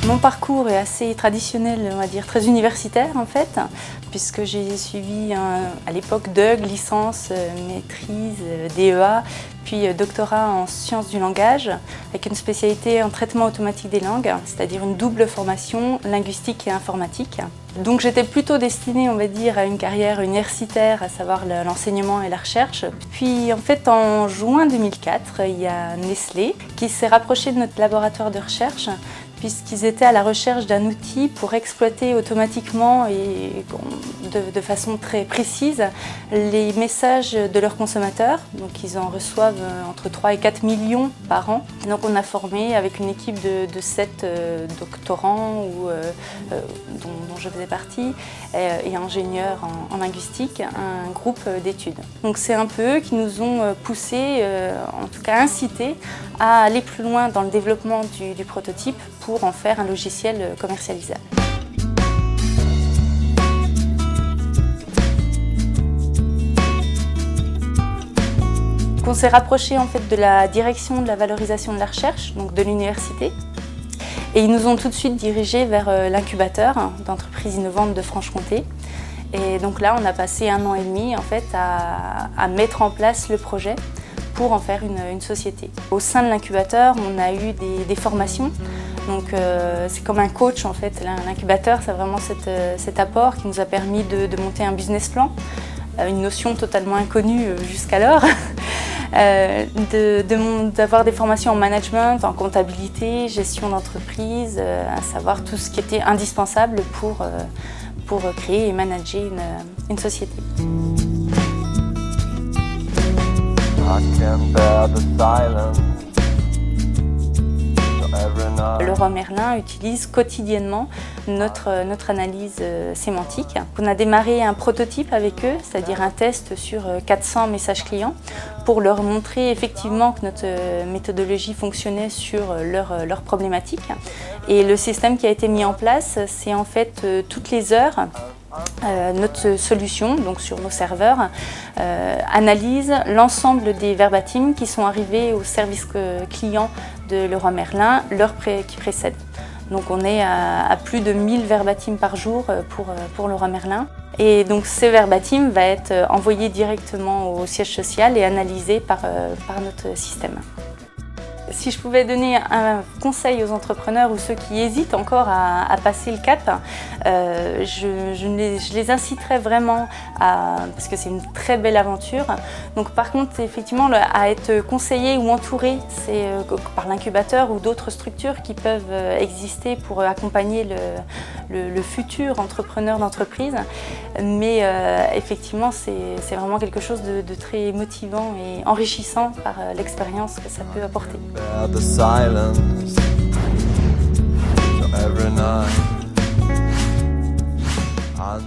Mon parcours est assez traditionnel, on va dire très universitaire en fait, puisque j'ai suivi à l'époque DEUG, licence, maîtrise, DEA, puis doctorat en sciences du langage, avec une spécialité en traitement automatique des langues, c'est-à-dire une double formation linguistique et informatique. Donc j'étais plutôt destinée, on va dire, à une carrière universitaire, à savoir l'enseignement et la recherche. Puis en fait, en juin 2004, il y a Nestlé qui s'est rapproché de notre laboratoire de recherche, puisqu'ils étaient à la recherche d'un outil pour exploiter automatiquement et de façon très précise les messages de leurs consommateurs. Donc ils en reçoivent entre 3 et 4 millions par an. Donc on a formé avec une équipe de 7 doctorants dont je faisais partie et ingénieurs en linguistique, un groupe d'études. Donc c'est un peu eux qui nous ont poussés, en tout cas incités, à aller plus loin dans le développement du prototype pour en faire un logiciel commercialisable. On s'est rapproché en fait de la direction de la valorisation de la recherche, donc de l'université. Et ils nous ont tout de suite dirigés vers l'incubateur d'entreprises innovantes de Franche-Comté. Et donc là, on a passé 1 an et demi en fait, à mettre en place le projet pour en faire une société. Au sein de l'incubateur, on a eu des formations. Donc c'est comme un coach en fait. L'incubateur, c'est vraiment cet apport qui nous a permis de monter un business plan, une notion totalement inconnue jusqu'alors. D'avoir des formations en management, en comptabilité, gestion d'entreprise, à savoir tout ce qui était indispensable pour créer et manager une société. Leroy Merlin utilise quotidiennement notre analyse sémantique. On a démarré un prototype avec eux, c'est-à-dire un test sur 400 messages clients pour leur montrer effectivement que notre méthodologie fonctionnait sur leur problématique. Et le système qui a été mis en place, c'est en fait toutes les heures, notre solution, donc sur nos serveurs, analyse l'ensemble des verbatim qui sont arrivés au service client de Leroy Merlin, l'heure qui précède. Donc on est à plus de 1000 verbatim par jour pour Leroy Merlin. Et donc ces verbatim va être envoyé directement au siège social et analysé par notre système. Si je pouvais donner un conseil aux entrepreneurs ou ceux qui hésitent encore à passer le cap, je les inciterais vraiment parce que c'est une très belle aventure. Donc par contre, effectivement, à être conseillé ou entouré par l'incubateur ou d'autres structures qui peuvent exister pour accompagner le futur entrepreneur d'entreprise. Mais effectivement, c'est vraiment quelque chose de très motivant et enrichissant par l'expérience que ça peut apporter. The silence, so every night I